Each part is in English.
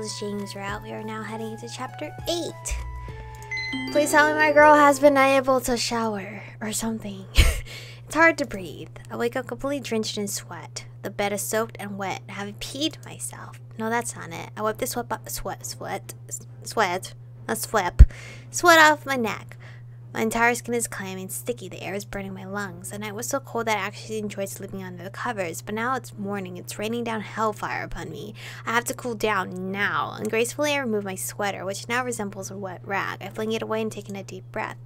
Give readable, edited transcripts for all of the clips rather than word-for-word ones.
was James route. We are now heading into chapter 8. Please tell me my girl has been unable to shower or something. It's hard to breathe. I wake up completely drenched in sweat. The bed is soaked and wet. I haven't peed myself. No, that's not it. I wipe the sweat off my neck. My entire skin is clammy and sticky. The air is burning my lungs. The night was so cold that I actually enjoyed sleeping under the covers. But now it's morning. It's raining down hellfire upon me. I have to cool down now. Ungracefully, I remove my sweater, which now resembles a wet rag. I fling it away and take in a deep breath.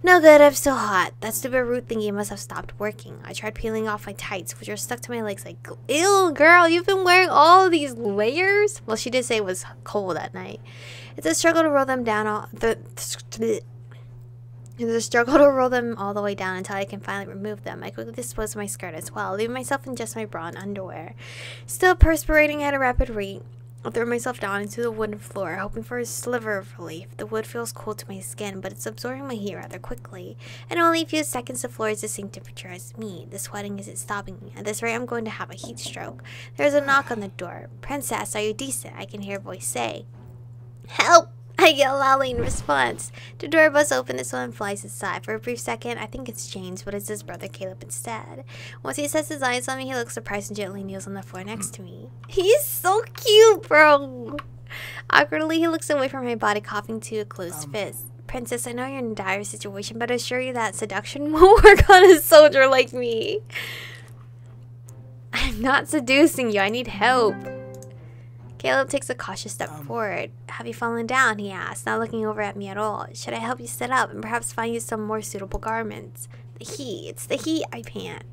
No good, I'm still hot. That stupid root thingy must have stopped working. I tried peeling off my tights, which are stuck to my legs like, ew, girl, you've been wearing all these layers? Well, she did say it was cold that night. It's a struggle to roll them down all the way down until I can finally remove them. I quickly dispose of my skirt as well, leaving myself in just my bra and underwear. Still perspiring at a rapid rate, I throw myself down into the wooden floor, hoping for a sliver of relief. The wood feels cold to my skin, but it's absorbing my heat rather quickly. In only a few seconds, the floor is the same temperature as me. The sweating isn't stopping me. At this rate, I'm going to have a heat stroke. There's a knock on the door. Princess, are you decent? I can hear a voice say. Help! I yell loudly in response. The door busts open and someone flies inside. For a brief second, I think it's James, but it's his brother Caleb instead. Once he sets his eyes on me, he looks surprised and gently kneels on the floor next to me. He's so cute, bro! Awkwardly, he looks away from my body, coughing to a closed fist. Princess, I know you're in a dire situation, but I assure you that seduction won't work on a soldier like me. I'm not seducing you, I need help. Caleb takes a cautious step forward. Have you fallen down? He asks, not looking over at me at all. Should I help you sit up and perhaps find you some more suitable garments? The heat. It's the heat, I pant.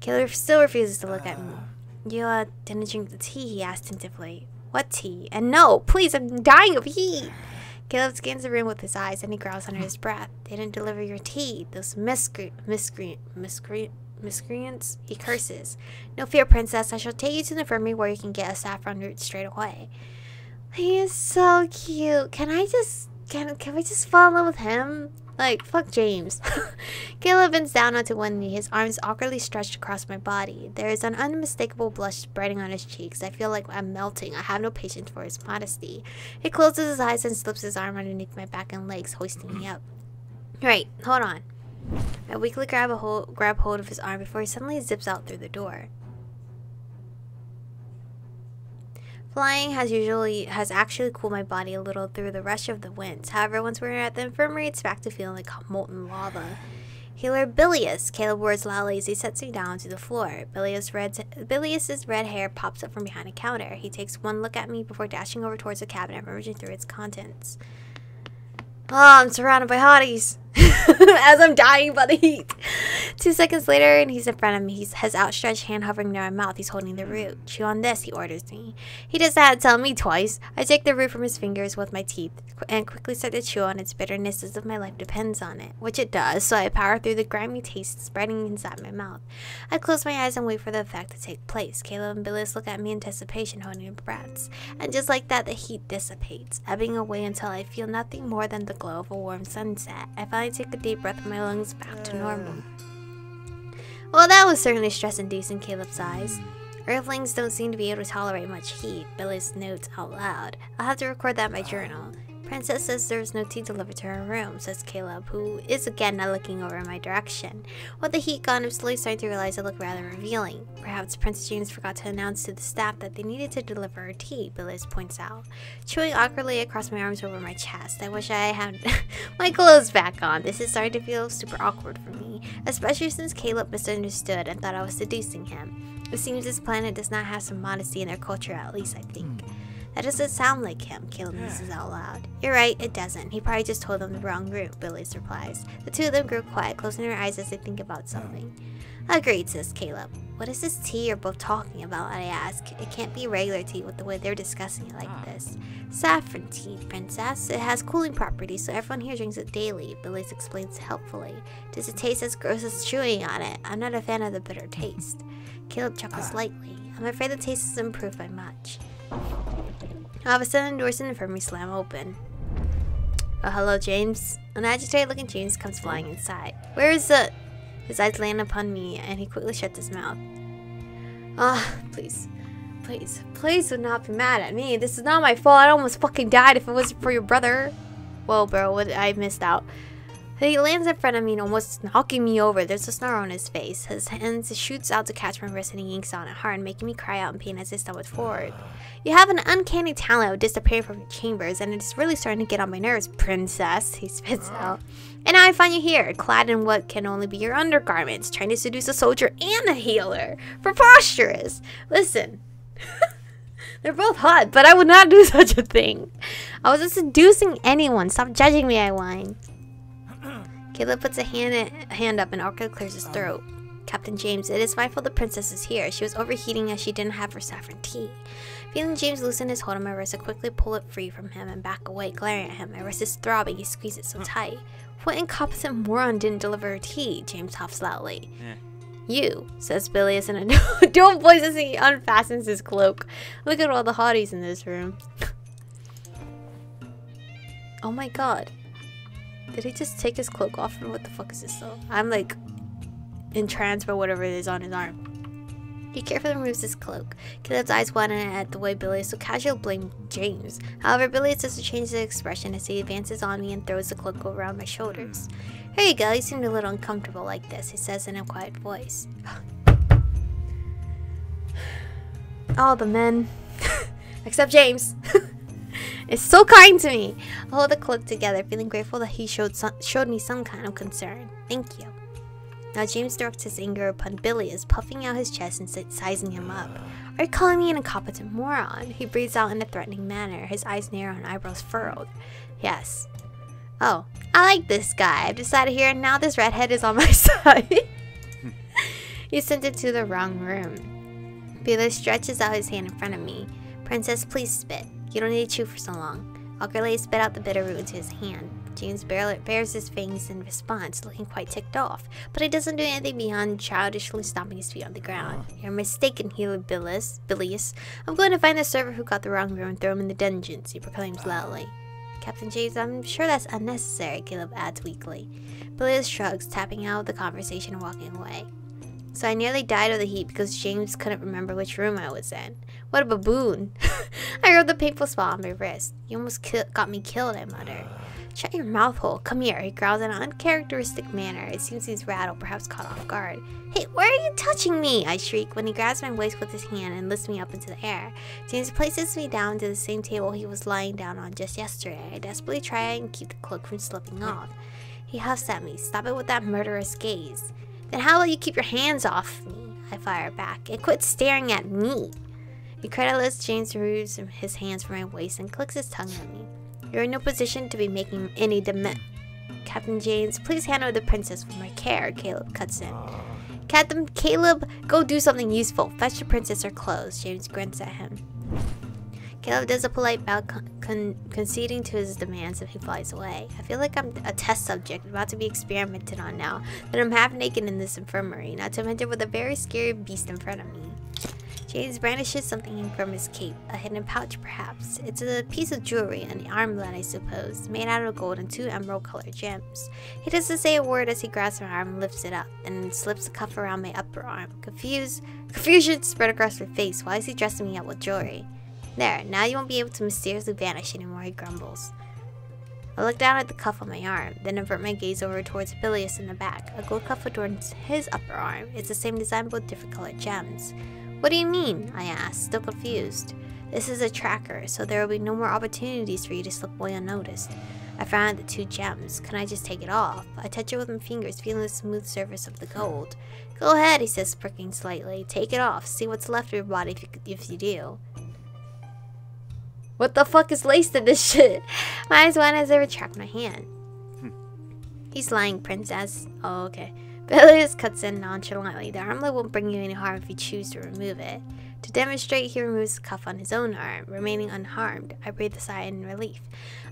Caleb still refuses to look at me. You didn't drink the tea? He asked tentatively. What tea? And no, please, I'm dying of heat. Caleb scans the room with his eyes and he growls under his breath. They didn't deliver your tea. Those miscreants, he curses. No fear, princess. I shall take you to the infirmary where you can get a saffron root straight away. He is so cute. Can we just fall in love with him? Like, fuck James. Caleb bends down onto one knee, his arms awkwardly stretched across my body. There is an unmistakable blush spreading on his cheeks. I feel like I'm melting. I have no patience for his modesty. He closes his eyes and slips his arm underneath my back and legs, hoisting me up. Right, hold on. I weakly grab hold of his arm before he suddenly zips out through the door. Flying has actually cooled my body a little through the rush of the winds. However, once we're at the infirmary, it's back to feeling like molten lava. Healer Bilious, Caleb words loudly as he sets me down to the floor. Bilious's red hair pops up from behind a counter. He takes one look at me before dashing over towards the cabinet, rummaging through its contents. Oh, I'm surrounded by hotties. As I'm dying by the heat. 2 seconds later, and he's in front of me. His outstretched hand hovering near my mouth. He's holding the root. Chew on this, he orders me. He doesn't have to tell me twice. I take the root from his fingers with my teeth and quickly start to chew on its bitterness as if my life depends on it. Which it does, so I power through the grimy taste spreading inside my mouth. I close my eyes and wait for the effect to take place. Caleb and Billis look at me in anticipation, holding their breaths. And just like that, the heat dissipates, ebbing away until I feel nothing more than the glow of a warm sunset. I finally take a deep breath with my lungs back to normal. Well, that was certainly stress-inducing, Caleb's eyes. Earthlings don't seem to be able to tolerate much heat, Billy's notes out loud. I'll have to record that in my journal. Princess says there's no tea delivered to her room, says Caleb, who is again not looking over in my direction. With the heat gone, I'm slowly starting to realize I look rather revealing. Perhaps Princess James forgot to announce to the staff that they needed to deliver her tea, Billis points out. Chewing awkwardly across my arms over my chest. I wish I had my clothes back on. This is starting to feel super awkward for me, especially since Caleb misunderstood and thought I was seducing him. It seems this planet does not have some modesty in their culture, at least I think. That doesn't sound like him, Caleb musses out loud. You're right, it doesn't. He probably just told them the wrong route, Billis replies. The two of them grow quiet, closing their eyes as they think about something. Agreed, says Caleb. What is this tea you're both talking about, I ask. It can't be regular tea with the way they're discussing it like this. Saffron tea, princess. It has cooling properties, so everyone here drinks it daily, Billis explains helpfully. Does it taste as gross as chewing on it? I'm not a fan of the bitter taste. Caleb chuckles lightly. I'm afraid the taste isn't improved by much. All of a sudden, the doors in the infirmary slam open. Oh, hello, James. An agitated-looking James comes flying inside. Where is it? His eyes land upon me, and he quickly shuts his mouth. Ah, please Please do not be mad at me. This is not my fault. I almost fucking died if it wasn't for your brother. Whoa, bro, what I missed out. He lands in front of me and almost knocking me over. There's a snarl on his face. His hands shoots out to catch my wrist and he yanks on it hard, making me cry out in pain as I stumbled forward. You have an uncanny talent of disappearing from your chambers, and it's really starting to get on my nerves, princess, he spits out. And now I find you here, clad in what can only be your undergarments, trying to seduce a soldier and a healer. Preposterous! Listen. They're both hot, but I would not do such a thing. I wasn't seducing anyone. Stop judging me, I whine. Caleb puts a hand up and awkwardly clears his throat. Captain James, it is my fault the princess is here. She was overheating as she didn't have her saffron tea. Feeling James loosen his hold on my wrist, I quickly pull it free from him and back away, glaring at him. My wrist is throbbing. He squeezes it so tight. What incompetent moron didn't deliver her tea? James huffs loudly. Yeah. You, says Bilious in a don't voice as he unfastens his cloak. Look at all the hotties in this room. Oh my god. Did he just take his cloak off? What the fuck is this though? I'm like entranced by whatever it is on his arm. He carefully removes his cloak. Caleb's eyes widen at the way Bilious so casually blamed James. However, Bilious doesn't change his expression as he advances on me and throws the cloak around my shoulders. Here you go, you seem a little uncomfortable like this, he says in a quiet voice. All the men. Except James. It's so kind to me. I hold the cloak together, feeling grateful that he showed me some kind of concern. Thank you. Now James directs his anger upon Bilious, puffing out his chest and sizing him up. Are you calling me an incompetent moron? He breathes out in a threatening manner, his eyes narrow and eyebrows furrowed. Yes. Oh, I like this guy. I've decided here and now this redhead is on my side. You sent it to the wrong room. Bilious stretches out his hand in front of me. Princess, please spit. You don't need to chew for so long. Awkwardly spit out the bitter root into his hand. James bares his fangs in response, looking quite ticked off, but he doesn't do anything beyond childishly stomping his feet on the ground. You're mistaken, healer Bilious. I'm going to find the server who got the wrong room and throw him in the dungeons, he proclaims loudly. Captain James, I'm sure that's unnecessary, Caleb adds weakly. Bilious shrugs, tapping out of the conversation and walking away. So I nearly died of the heat because James couldn't remember which room I was in. What a baboon. I rubbed the painful spot on my wrist. You almost got me killed, I muttered. Shut your mouth hole. Come here, he growls in an uncharacteristic manner. It seems he's rattled, perhaps caught off guard. Hey, why are you touching me? I shriek when he grabs my waist with his hand and lifts me up into the air. James places me down to the same table he was lying down on just yesterday. I desperately try and keep the cloak from slipping off. He huffs at me. Stop it with that murderous gaze. Then how will you keep your hands off me? I fire back. And quit staring at me. Incredulous, James removes his hands from my waist and clicks his tongue at me. You're in no position to be making any demand. Captain James, please handle the princess with my care, Caleb cuts in. Captain Caleb, go do something useful. Fetch the princess her clothes. James grunts at him. Caleb does a polite bow, conceding to his demands, and he flies away. I feel like I'm a test subject about to be experimented on now that I'm half naked in this infirmary, not to mention with a very scary beast in front of me. James brandishes something from his cape, a hidden pouch perhaps. It's a piece of jewelry, an armlet I suppose, made out of gold and 2 emerald-colored gems. He doesn't say a word as he grabs my arm and lifts it up, then slips a cuff around my upper arm. Confusion spread across my face. Why is he dressing me up with jewelry? There, now you won't be able to mysteriously vanish anymore, he grumbles. I look down at the cuff on my arm, then avert my gaze over towards Bilious in the back. A gold cuff adorns his upper arm. It's the same design but with different colored gems. What do you mean? I asked, still confused. This is a tracker, so there will be no more opportunities for you to slip away unnoticed. I frown at the 2 gems. Can I just take it off? I touch it with my fingers, feeling the smooth surface of the gold. Go ahead, he says, pricking slightly. Take it off. See what's left of your body if you do. What the fuck is laced in this shit? My eyes widen as I retract my hand. He's lying, princess. Oh, okay. Bilious cuts in nonchalantly. The armlet won't bring you any harm if you choose to remove it. To demonstrate, he removes the cuff on his own arm, remaining unharmed. I breathe a sigh in relief.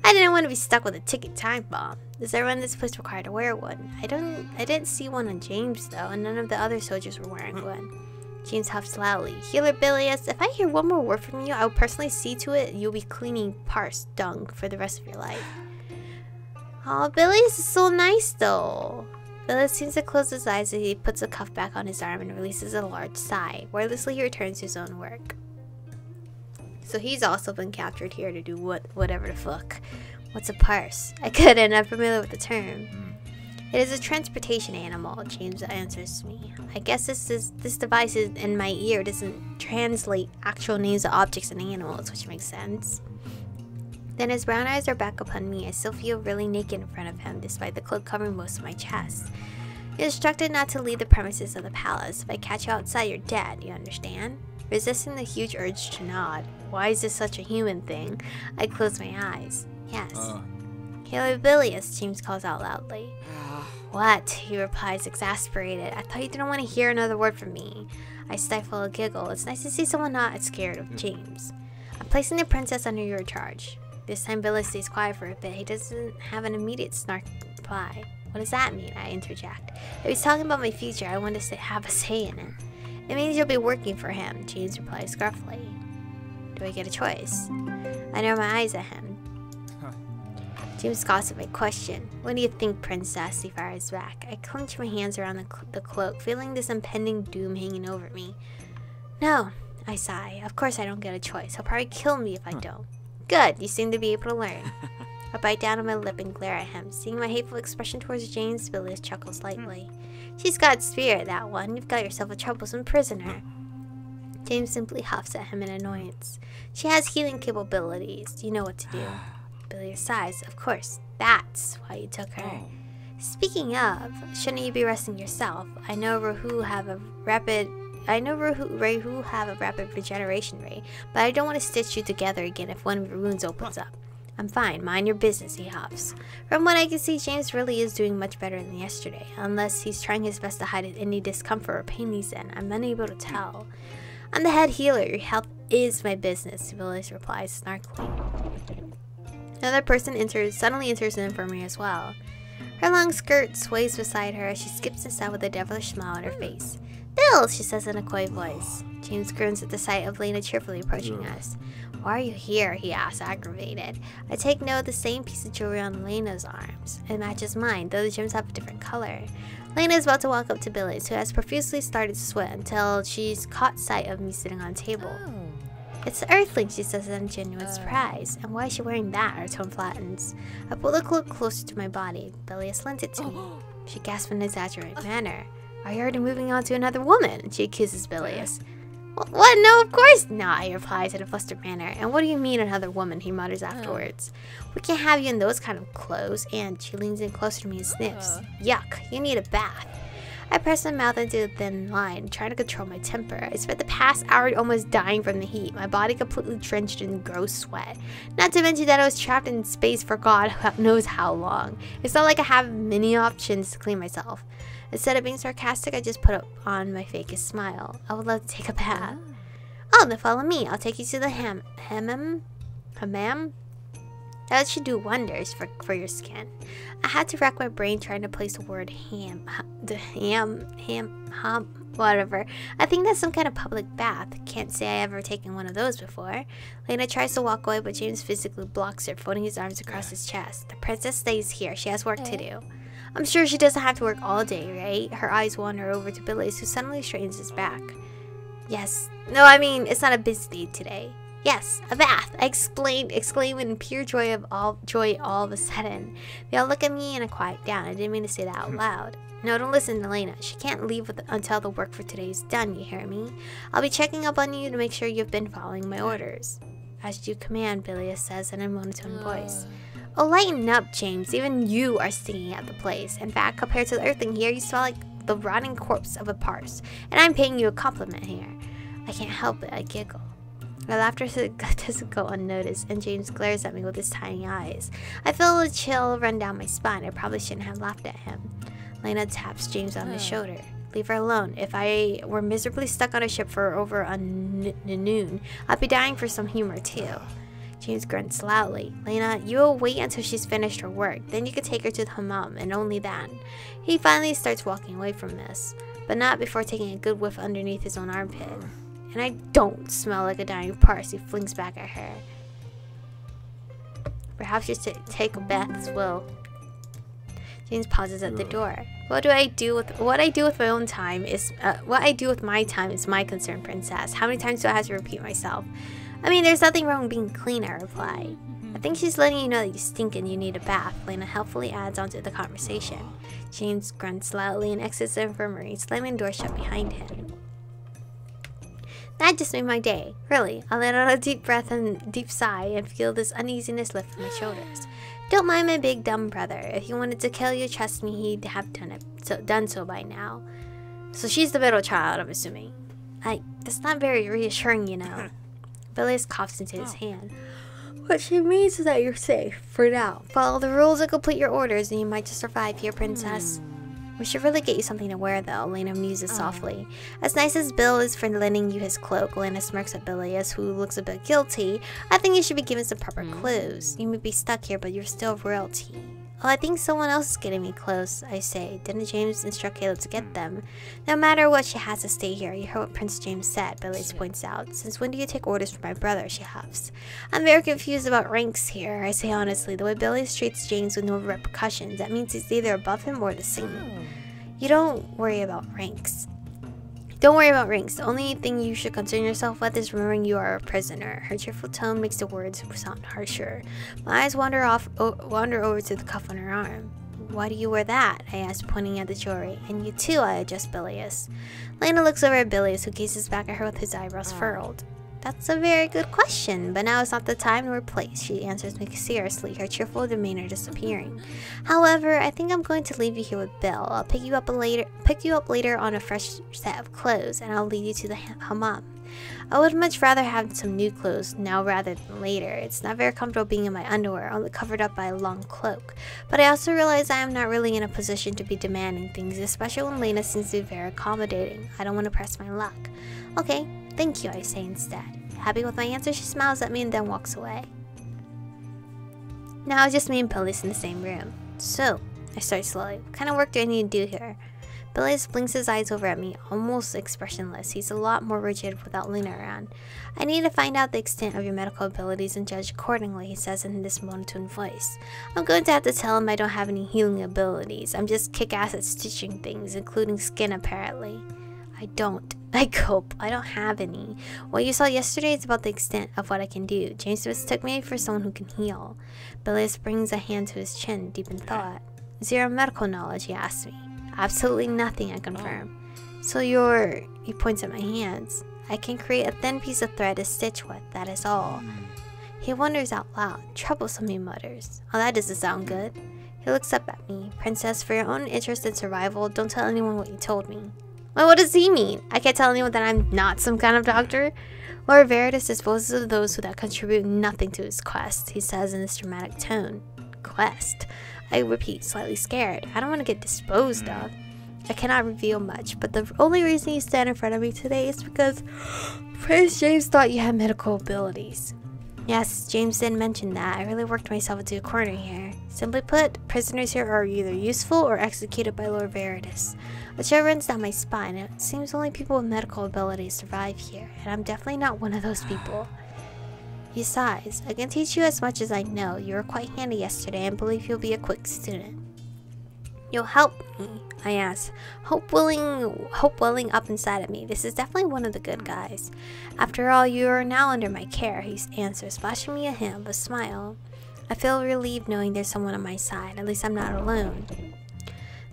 I didn't want to be stuck with a ticking time bomb. Does everyone in this place require to wear one? I didn't see one on James though, and none of the other soldiers were wearing one. James huffs loudly. Healer Bilious, if I hear one more word from you, I will personally see to it you'll be cleaning parsed dung for the rest of your life. Oh, Bilious is so nice though. Bilious seems to close his eyes as he puts the cuff back on his arm and releases a large sigh. Wordlessly, he returns to his own work. So he's also been captured here to do whatever the fuck. What's a parse? I couldn't. I'm familiar with the term. It is a transportation animal, James answers me. I guess this device is in my ear doesn't translate actual names of objects and animals, which makes sense. Then his brown eyes are back upon me. I still feel really naked in front of him, despite the cloak covering most of my chest. You're instructed not to leave the premises of the palace. If I catch you outside, you're dead, you understand? Resisting the huge urge to nod. Why is this such a human thing? I close my eyes. Yes. Calabilius, James calls out loudly. What? He replies, exasperated. I thought you didn't want to hear another word from me. I stifle a giggle. It's nice to see someone not scared of James. I'm placing the princess under your charge. This time Billy stays quiet for a bit. He doesn't have an immediate snark reply. What does that mean? I interject. If he's talking about my future, I want to have a say in it. It means you'll be working for him, James replies gruffly. Do I get a choice? I narrow my eyes at him. James scoffs at my question. What do you think, princess? He fires back. I clench my hands around the cloak, feeling this impending doom hanging over me. No, I sigh. Of course I don't get a choice. He'll probably kill me if I don't. Good, you seem to be able to learn. I bite down on my lip and glare at him. Seeing my hateful expression towards James, Billy chuckles lightly. She's got spirit, that one. You've got yourself a troublesome prisoner. James simply huffs at him in annoyance. She has healing capabilities. You know what to do. Billy sighs. Of course, that's why you took her. Speaking of, shouldn't you be resting yourself? I know Rahu have a rapid regeneration rate, but I don't want to stitch you together again if one of your wounds opens up. I'm fine. Mind your business, he huffs. From what I can see, James really is doing much better than yesterday, unless he's trying his best to hide any discomfort or pain he's in. I'm unable to tell. I'm the head healer. Your health is my business, Billy replies snarkily. Another person suddenly enters the infirmary as well. Her long skirt sways beside her as she skips inside with a devilish smile on her face. Bill, she says in a coy voice. James grins at the sight of Lena cheerfully approaching us. Why are you here? He asks, aggravated. I take note of the same piece of jewelry on Lena's arms. It matches mine, though the gems have a different color. Lena is about to walk up to Billy's, who has profusely started to sweat until she's caught sight of me sitting on a table. It's the Earthling, she says in genuine surprise. And why is she wearing that? Her tone flattens. I pull the cloak closer to my body. Billy has lent it to me. She gasps in an exaggerated manner. Are you already moving on to another woman? She accuses Bilius. What? No, of course not, I replies in a flustered manner. And what do you mean another woman? He mutters afterwards. We can't have you in those kind of clothes. And she leans in closer to me and sniffs. Yuck, you need a bath. I press my mouth into a thin line, trying to control my temper. I spent the past hour almost dying from the heat, my body completely drenched in gross sweat. Not to mention that I was trapped in space for God knows how long. It's not like I have many options to clean myself. Instead of being sarcastic, I just put on my fakest smile. I would love to take a bath. Oh, then follow me. I'll take you to the hammam. That should do wonders for your skin. I had to rack my brain trying to place the word whatever. I think that's some kind of public bath. Can't say I ever taken one of those before. Lena tries to walk away, but James physically blocks her, folding his arms across his chest. The princess stays here. She has work to do. I'm sure she doesn't have to work all day, right? Her eyes wander over to Billy's, who suddenly straightens his back. Yes. No, I mean, it's not a busy day today. Yes, a bath, I exclaim in pure joy all of a sudden. They all look at me and I quiet down. I didn't mean to say that out loud. No, don't listen to Lena. She can't leave until the work for today is done, you hear me? I'll be checking up on you to make sure you've been following my orders. As you command, Bilius says in a monotone voice. Oh, lighten up, James. Even you are stinking at the place. In fact, compared to the Earthling here, you smell like the rotting corpse of a parse. And I'm paying you a compliment here. I can't help it, I giggle. My laughter doesn't go unnoticed, and James glares at me with his tiny eyes. I feel a chill run down my spine. I probably shouldn't have laughed at him. Lena taps James on the shoulder. Leave her alone. If I were miserably stuck on a ship for over a noon, I'd be dying for some humor too. James grunts loudly. Lena, you will wait until she's finished her work. Then you can take her to the hammam, and only then. He finally starts walking away from this, but not before taking a good whiff underneath his own armpit. And I don't smell like a dying parse, he flings back at her. Perhaps you should take a bath as well. James pauses at the door. What I do with my time is my concern, princess. How many times do I have to repeat myself? I mean, there's nothing wrong with being clean, I reply. I think she's letting you know that you stink and you need a bath, Lena helpfully adds onto the conversation. James grunts loudly and exits the infirmary, slamming the door shut behind him. That just made my day. Really, I let out a deep breath and deep sigh and feel this uneasiness lift from my shoulders. Don't mind my big dumb brother. If he wanted to kill you, trust me, he'd have done so by now. So she's the middle child, I'm assuming. That's not very reassuring, you know. Bilious coughs into his hand. What she means is that you're safe, for now. Follow the rules and complete your orders and you might just survive here, princess. We should really get you something to wear, though, Lena muses softly. As nice as Bill is for lending you his cloak, Lena smirks at Bilious, who looks a bit guilty. I think you should be given some proper clothes. You may be stuck here, but you're still royalty. Oh, I think someone else is getting me clothes, I say. Didn't James instruct Caleb to get them? No matter what, she has to stay here. You heard what Prince James said, Bilious points out. Since when do you take orders from my brother, she huffs. I'm very confused about ranks here, I say honestly. The way Bilious treats James with no repercussions, that means he's either above him or the same. You don't worry about ranks. Don't worry about ranks. The only thing you should concern yourself with is remembering you are a prisoner. Her cheerful tone makes the words sound harsher. My eyes wander over to the cuff on her arm. Why do you wear that? I ask, pointing at the jewelry. And you too, I adjust Bilious. Lena looks over at Bilious, who gazes back at her with his eyebrows furrowed. That's a very good question, but now is not the time nor place, she answers me seriously, her cheerful demeanor disappearing. However, I think I'm going to leave you here with Bill. I'll pick you up later on a fresh set of clothes, and I'll lead you to the hammam. I would much rather have some new clothes now rather than later. It's not very comfortable being in my underwear, only covered up by a long cloak. But I also realize I am not really in a position to be demanding things, especially when Lena seems to be very accommodating. I don't want to press my luck. Okay, thank you, I say instead. Happy with my answer, she smiles at me and then walks away. Now it's just me and Bilious in the same room. So, I start slowly. What kind of work do I need to do here? Bilious blinks his eyes over at me, almost expressionless. He's a lot more rigid without Lena around. I need to find out the extent of your medical abilities and judge accordingly, he says in this monotone voice. I'm going to have to tell him I don't have any healing abilities. I'm just kick-ass at stitching things, including skin apparently. I cope. I don't have any. What you saw yesterday is about the extent of what I can do. James mistook me for someone who can heal. Bilious brings a hand to his chin, deep in thought. Zero medical knowledge, he asks me. Absolutely nothing, I confirm. So he points at my hands. I can create a thin piece of thread to stitch with, that is all. He wonders out loud. Troublesome, he mutters. Oh, that doesn't sound good. He looks up at me. Princess, for your own interest in survival, don't tell anyone what you told me. Well, what does he mean? I can't tell anyone that I'm not some kind of doctor? Lord Veritas disposes of those that contribute nothing to his quest, he says in this dramatic tone. Quest? I repeat, slightly scared. I don't want to get disposed of. I cannot reveal much, but the only reason you stand in front of me today is because Prince James thought you had medical abilities. Yes, James did mention that. I really worked myself into a corner here. Simply put, prisoners here are either useful or executed by Lord Veritas. A chill runs down my spine. It seems only people with medical abilities survive here, and I'm definitely not one of those people. He sighs. I can teach you as much as I know. You were quite handy yesterday and believe you'll be a quick student. You'll help me, I ask, hope welling up inside of me. This is definitely one of the good guys. After all, you are now under my care, he answers, flashing me a hint of a smile. I feel relieved knowing there's someone on my side. At least I'm not alone.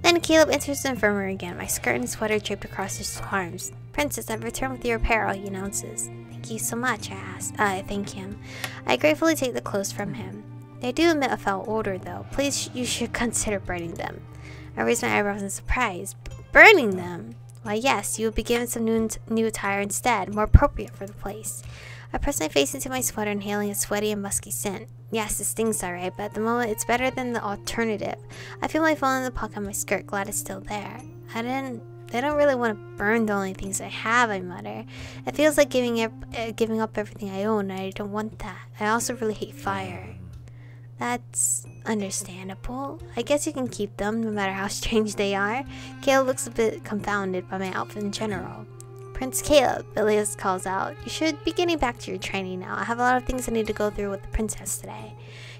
Then Caleb enters the infirmary again, my skirt and sweater draped across his arms. Princess, I've returned with your apparel, he announces. Thank you so much, I thank him. I gratefully take the clothes from him. They do emit a foul odor, though. Please, you should consider burning them. I raise my eyebrows in surprise. Burning them? Why, yes, you will be given some new attire instead, more appropriate for the place. I press my face into my sweater, inhaling a sweaty and musky scent. Yes, it stings alright, but at the moment it's better than the alternative. I feel my phone in the pocket of my skirt, glad it's still there. I don't really want to burn the only things I have, I mutter. It feels like giving up everything I own, and I don't want that. I also really hate fire. That's understandable. I guess you can keep them, no matter how strange they are. Caleb looks a bit confounded by my outfit in general. Prince Caleb, Bilious calls out. You should be getting back to your training now. I have a lot of things I need to go through with the princess today.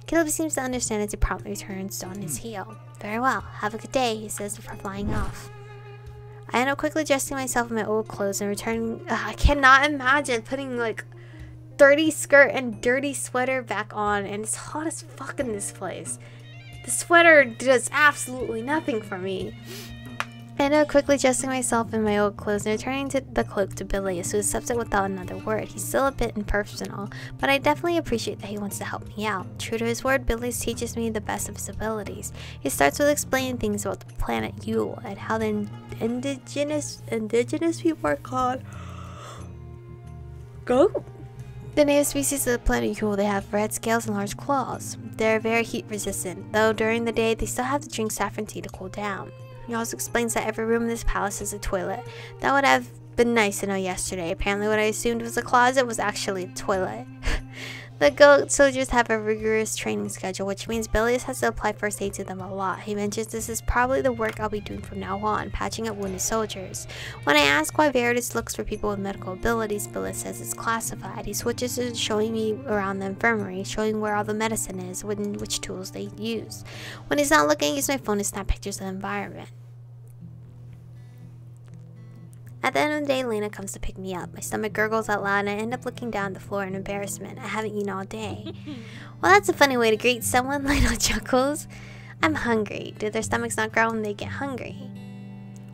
Caleb seems to understand as he promptly turns on his heel. Very well. Have a good day, he says before flying off. I end up quickly dressing myself in my old clothes and returning. I cannot imagine putting like dirty skirt and dirty sweater back on, and it's hot as fuck in this place. The sweater does absolutely nothing for me. I ended up quickly dressing myself in my old clothes and returning the cloak to Bilius, who accepts it without another word. He's still a bit impersonal, but I definitely appreciate that he wants to help me out. True to his word, Bilius teaches me the best of his abilities. He starts with explaining things about the planet Yule and how the indigenous people are called. Go! The native species of the planet Yule, they have red scales and large claws. They're very heat resistant, though during the day they still have to drink saffron tea to cool down. He also explains that every room in this palace has a toilet. That would have been nice to know yesterday. Apparently what I assumed was a closet was actually a toilet. The goat soldiers have a rigorous training schedule, which means Bilius has to apply first aid to them a lot. He mentions this is probably the work I'll be doing from now on, patching up wounded soldiers. When I ask why Veritas looks for people with medical abilities, Bilius says it's classified. He switches to showing me around the infirmary, showing where all the medicine is, and which tools they use. When he's not looking, I use my phone to snap pictures of the environment. At the end of the day, Lena comes to pick me up. My stomach gurgles out loud and I end up looking down at the floor in embarrassment. I haven't eaten all day. Well, that's a funny way to greet someone, Lena chuckles. I'm hungry. Do their stomachs not growl when they get hungry?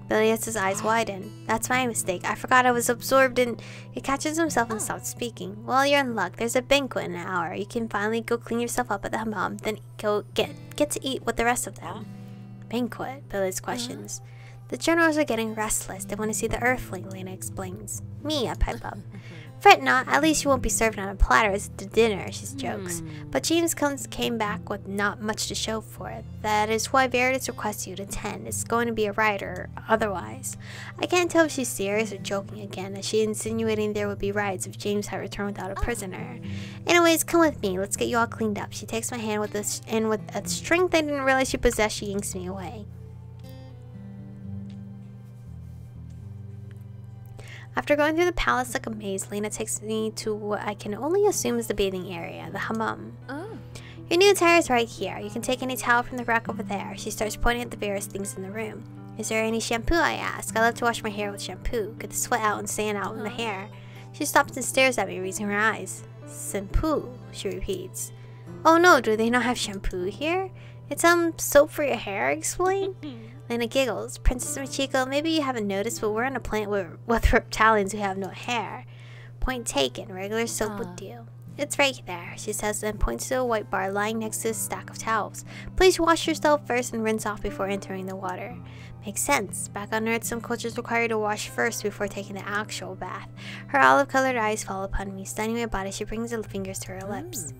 Bilius' eyes widen. That's my mistake. I forgot I was absorbed in... He catches himself and stops speaking. Well, you're in luck. There's a banquet in an hour. You can finally go clean yourself up at the hammam, then go get to eat with the rest of them. Banquet? Bilius questions. The generals are getting restless. They want to see the Earthling, Lena explains. Me, I pipe up. Fret not, at least you won't be served on a platter as the dinner, she jokes. But James came back with not much to show for it. That is why Veritas requests you to attend. It's going to be a riot or otherwise. I can't tell if she's serious or joking again, as she insinuating there would be riots if James had returned without a prisoner. Anyways, come with me. Let's get you all cleaned up. She takes my hand with a strength I didn't realize she possessed. She yanks me away. After going through the palace like a maze, Lena takes me to what I can only assume is the bathing area, the hammam. Your new attire is right here. You can take any towel from the rack over there. She starts pointing at the various things in the room. Is there any shampoo, I ask. I love to wash my hair with shampoo. Get the sweat out and sand out in the hair. She stops and stares at me, raising her eyes. Shampoo, she repeats. Oh no, do they not have shampoo here? It's soap for your hair, I explain. Lena giggles. Princess Michiko, maybe you haven't noticed, but we're on a planet with reptilians who have no hair. Point taken. Regular soap would do. It's right there, she says, and points to a white bar lying next to a stack of towels. Please wash yourself first and rinse off before entering the water. Makes sense. Back on Earth, some cultures require you to wash first before taking the actual bath. Her olive-colored eyes fall upon me. Studying my body, she brings her fingers to her lips.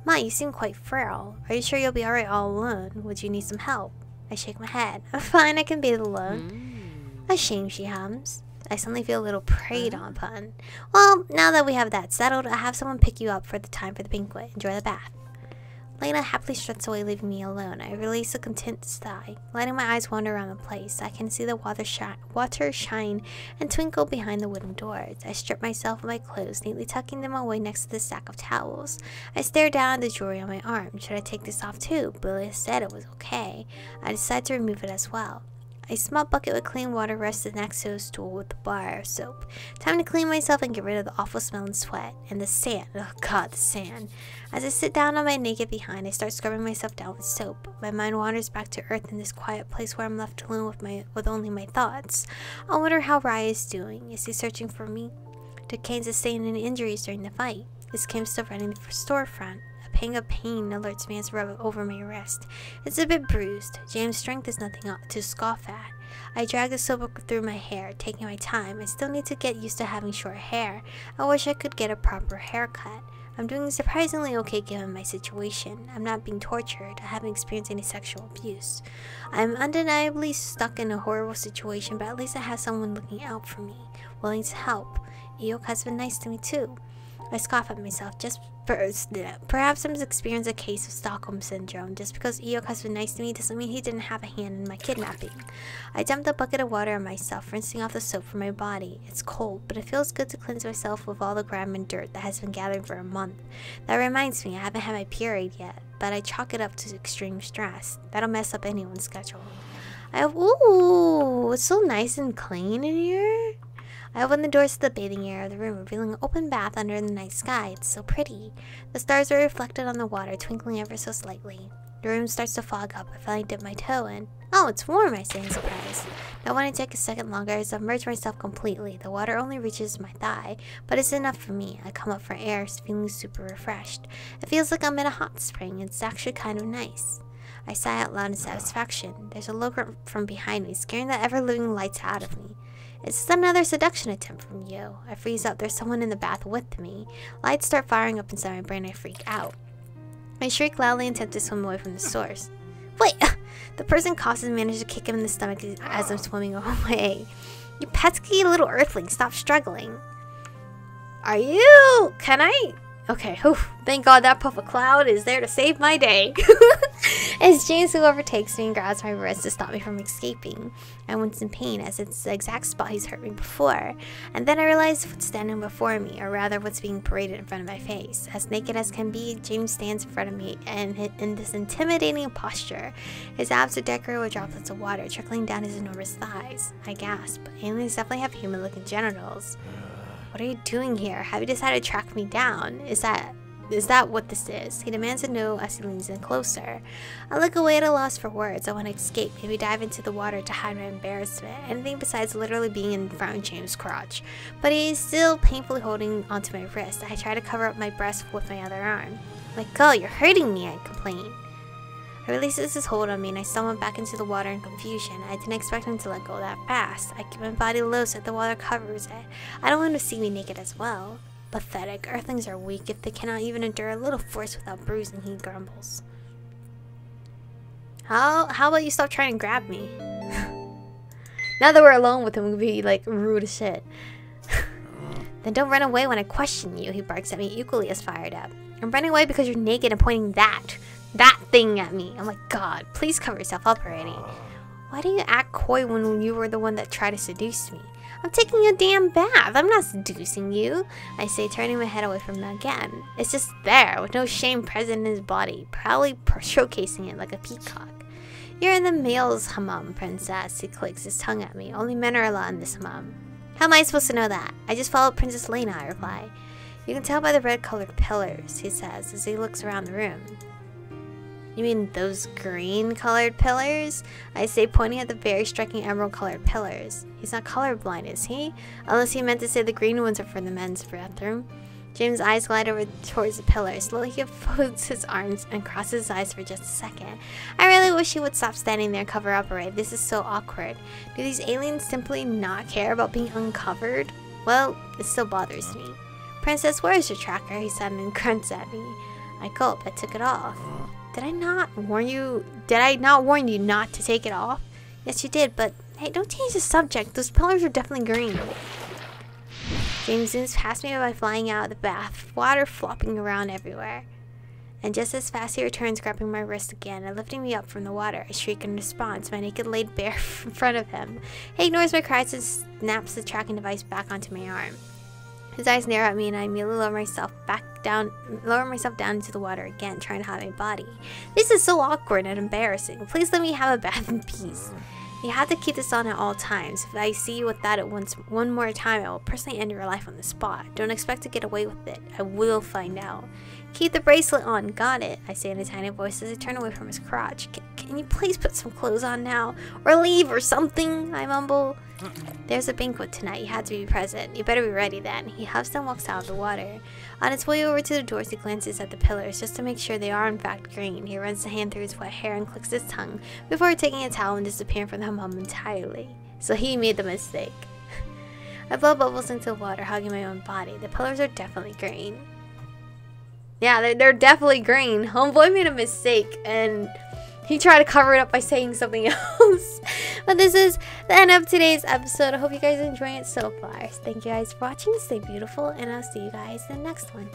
Ma, you seem quite frail. Are you sure you'll be alright all alone? Would you need some help? I shake my head. I'm fine, I can bathe alone. A shame, she hums. I suddenly feel a little preyed upon. Well, now that we have that settled, I'll have someone pick you up for the time for the banquet. Enjoy the bath. Lena happily struts away, leaving me alone. I release a content sigh. Letting my eyes wander around the place, I can see the water shine and twinkle behind the wooden doors. I strip myself of my clothes, neatly tucking them away next to the stack of towels. I stare down at the jewelry on my arm. Should I take this off too? Billy said it was okay. I decide to remove it as well. A small bucket with clean water rested next to a stool with the bar of soap. Time to clean myself and get rid of the awful smell and sweat. And the sand. Oh god, the sand. As I sit down on my naked behind, I start scrubbing myself down with soap. My mind wanders back to Earth in this quiet place where I'm left alone with only my thoughts. I wonder how Raya is doing. Is he searching for me? Did Kane sustain any injuries during the fight? Is Kim still running the storefront? A pang of pain alerts me as I rub over my wrist. It's a bit bruised. James' strength is nothing to scoff at. I drag the soap through my hair, taking my time. I still need to get used to having short hair. I wish I could get a proper haircut. I'm doing surprisingly okay given my situation. I'm not being tortured. I haven't experienced any sexual abuse. I'm undeniably stuck in a horrible situation, but at least I have someone looking out for me, willing to help. Eok has been nice to me too. I scoff at myself. Perhaps I'm experiencing a case of Stockholm Syndrome. Just because Eok has been nice to me doesn't mean he didn't have a hand in my kidnapping. I dumped a bucket of water on myself, rinsing off the soap from my body. It's cold, but it feels good to cleanse myself of all the grime and dirt that has been gathering for a month. That reminds me, I haven't had my period yet, but I chalk it up to extreme stress. That'll mess up anyone's schedule. Ooh, it's so nice and clean in here. I opened the doors to the bathing area of the room, revealing an open bath under the night sky. It's so pretty. The stars were reflected on the water, twinkling ever so slightly. The room starts to fog up. I finally dip my toe in. Oh, it's warm, I say in surprise. Not wanting to take a second longer, I submerge myself completely. The water only reaches my thigh, but it's enough for me. I come up for air, feeling super refreshed. It feels like I'm in a hot spring. It's actually kind of nice. I sigh out loud in satisfaction. There's a look from behind me, scaring the ever-living lights out of me. Is this another seduction attempt from you? I freeze up. There's someone in the bath with me. Lights start firing up inside my brain. I freak out. I shriek loudly and attempt to swim away from the source. Wait! The person coughs and manages to kick him in the stomach as I'm swimming away. You pesky little earthling, stop struggling. Are you? Can I? Okay, whew, thank God that puff of cloud is there to save my day. It's James who overtakes me and grabs my wrist to stop me from escaping. I wince in pain as it's the exact spot he's hurt me before. And then I realize what's standing before me, or rather what's being paraded in front of my face. As naked as can be, James stands in front of me and in this intimidating posture. His abs are decorated with droplets of water trickling down his enormous thighs. I gasp. Aliens definitely have human-looking genitals. What are you doing here? Have you decided to track me down? Is that what this is? He demands to know as he leans in closer. I look away at a loss for words. I want to escape, maybe dive into the water to hide my embarrassment. Anything besides literally being in front of James' crotch. But he is still painfully holding onto my wrist. I try to cover up my breast with my other arm. Let go, you're hurting me, I complain. He releases his hold on me and I stumble back into the water in confusion. I didn't expect him to let go that fast. I keep my body low so that the water covers it. I don't want him to see me naked as well. Pathetic. Earthlings are weak if they cannot even endure a little force without bruising, he grumbles. How about you stop trying to grab me? Now that we're alone with him, we'd be like rude as shit. Then don't run away when I question you, he barks at me, equally as fired up. I'm running away because you're naked and pointing that thing at me. Oh my god, please cover yourself up already. Why do you act coy when you were the one that tried to seduce me? I'm taking a damn bath. I'm not seducing you, I say, turning my head away from him again. It's just there, with no shame present in his body, proudly showcasing it like a peacock. You're in the male's hammam, princess, he clicks his tongue at me. Only men are allowed in this hammam. How am I supposed to know that? I just followed Princess Lena, I reply. You can tell by the red-colored pillars, he says, as he looks around the room. You mean those green-colored pillars? I say, pointing at the very striking emerald-colored pillars. He's not colorblind, is he? Unless he meant to say the green ones are for the men's bathroom. James' eyes glide over towards the pillars. Slowly he folds his arms and crosses his eyes for just a second. I really wish he would stop standing there and cover up already. This is so awkward. Do these aliens simply not care about being uncovered? Well, it still bothers me. Princess, where is your tracker? He said and grunts at me. I gulp. I took it off. Did I not warn you not to take it off? Yes, you did, but hey, don't change the subject. Those pillars are definitely green. James zooms past me by flying out of the bath, water flopping around everywhere. And just as fast he returns, grabbing my wrist again and lifting me up from the water. I shriek in response, my naked laid bare in front of him. He ignores my cries and snaps the tracking device back onto my arm. His eyes narrow at me and I immediately lower myself down into the water again, trying to hide my body. This is so awkward and embarrassing. Please let me have a bath in peace. You have to keep this on at all times. If I see you with that one more time, I will personally end your life on the spot. Don't expect to get away with it. I will find out. Keep the bracelet on. Got it, I say in a tiny voice as I turn away from his crotch. Can you please put some clothes on now? Or leave or something, I mumble. There's a banquet tonight. You had to be present. You better be ready then. He huffs and walks out of the water. On his way over to the doors, he glances at the pillars just to make sure they are in fact green. He runs a hand through his wet hair and clicks his tongue before taking a towel and disappearing from the hammam entirely. So he made the mistake. I blow bubbles into the water, hugging my own body. The pillars are definitely green. Yeah, they're definitely green. Homeboy made a mistake and he tried to cover it up by saying something else. But this is the end of today's episode. I hope you guys are enjoying it so far. Thank you guys for watching. Stay beautiful, and I'll see you guys in the next one.